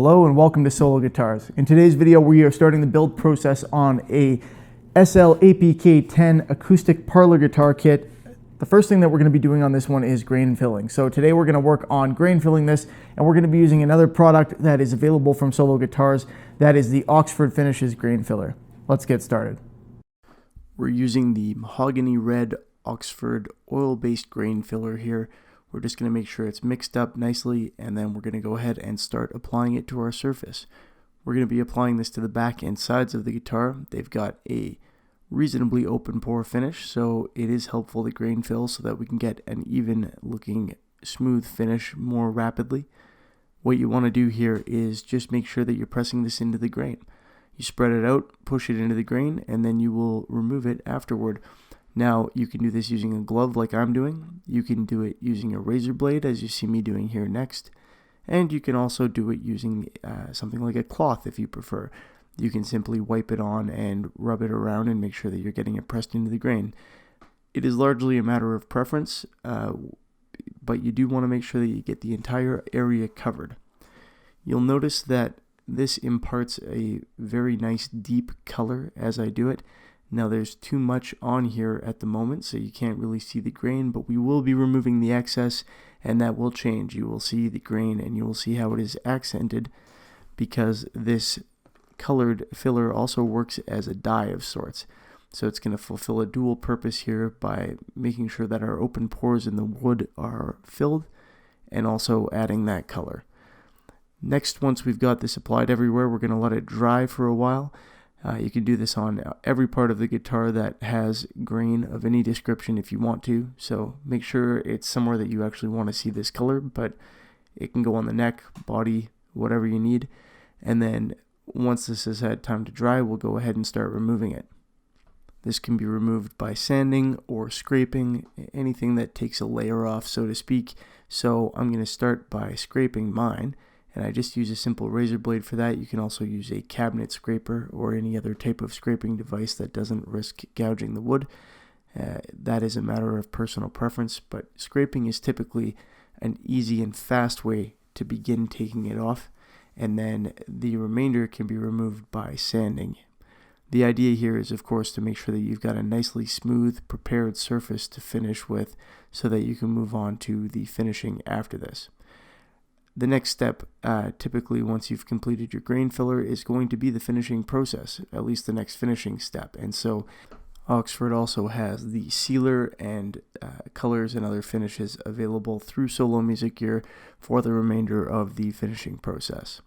Hello and welcome to Solo Guitars. In today's video we are starting the build process on a SL APK 10 acoustic parlor guitar kit. The first thing that we're going to be doing on this one is grain filling. So today we're going to work on grain filling this, and we're going to be using another product that is available from Solo Guitars. That is the Oxford Finishes grain filler. Let's get started. We're using the mahogany red Oxford oil-based grain filler here. We're just going to make sure it's mixed up nicely, and then we're going to go ahead and start applying it to our surface. We're going to be applying this to the back and sides of the guitar. They've got a reasonably open pore finish, so it is helpful to grain fill so that we can get an even looking smooth finish more rapidly. What you want to do here is just make sure that you're pressing this into the grain. You spread it out, push it into the grain, and then you will remove it afterward. Now, you can do this using a glove like I'm doing. You can do it using a razor blade, as you see me doing here next. And you can also do it using something like a cloth if you prefer. You can simply wipe it on and rub it around and make sure that you're getting it pressed into the grain. It is largely a matter of preference, but you do want to make sure that you get the entire area covered. You'll notice that this imparts a very nice deep color as I do it. Now there's too much on here at the moment, so you can't really see the grain, but we will be removing the excess, and that will change. You will see the grain and you will see how it is accented, because this colored filler also works as a dye of sorts. So it's going to fulfill a dual purpose here by making sure that our open pores in the wood are filled and also adding that color. Next, once we've got this applied everywhere, we're going to let it dry for a while. You can do this on every part of the guitar that has grain of any description if you want to. So make sure it's somewhere that you actually want to see this color, but it can go on the neck, body, whatever you need. And then once this has had time to dry, we'll go ahead and start removing it. This can be removed by sanding or scraping, anything that takes a layer off, so to speak. So I'm going to start by scraping mine. And I just use a simple razor blade for that. You can also use a cabinet scraper or any other type of scraping device that doesn't risk gouging the wood. That is a matter of personal preference, but scraping is typically an easy and fast way to begin taking it off, and then the remainder can be removed by sanding. The idea here is, of course, to make sure that you've got a nicely smooth, prepared surface to finish with so that you can move on to the finishing after this. The next step, typically once you've completed your grain filler, is going to be the finishing process, at least the next finishing step. And so Oxford also has the sealer and colors and other finishes available through Solo Music Gear for the remainder of the finishing process.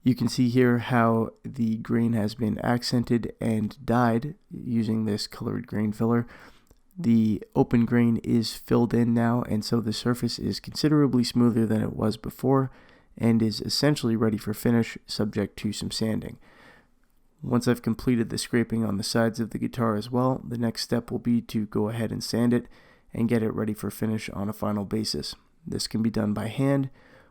You can see here how the grain has been accented and dyed using this colored grain filler. The open grain is filled in now, and so the surface is considerably smoother than it was before and is essentially ready for finish, subject to some sanding. Once I've completed the scraping on the sides of the guitar as well, the next step will be to go ahead and sand it and get it ready for finish on a final basis. This can be done by hand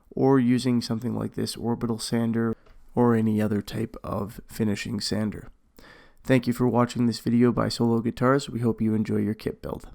or using something like this orbital sander or any other type of finishing sander. Thank you for watching this video by Solo Guitars. We hope you enjoy your kit build.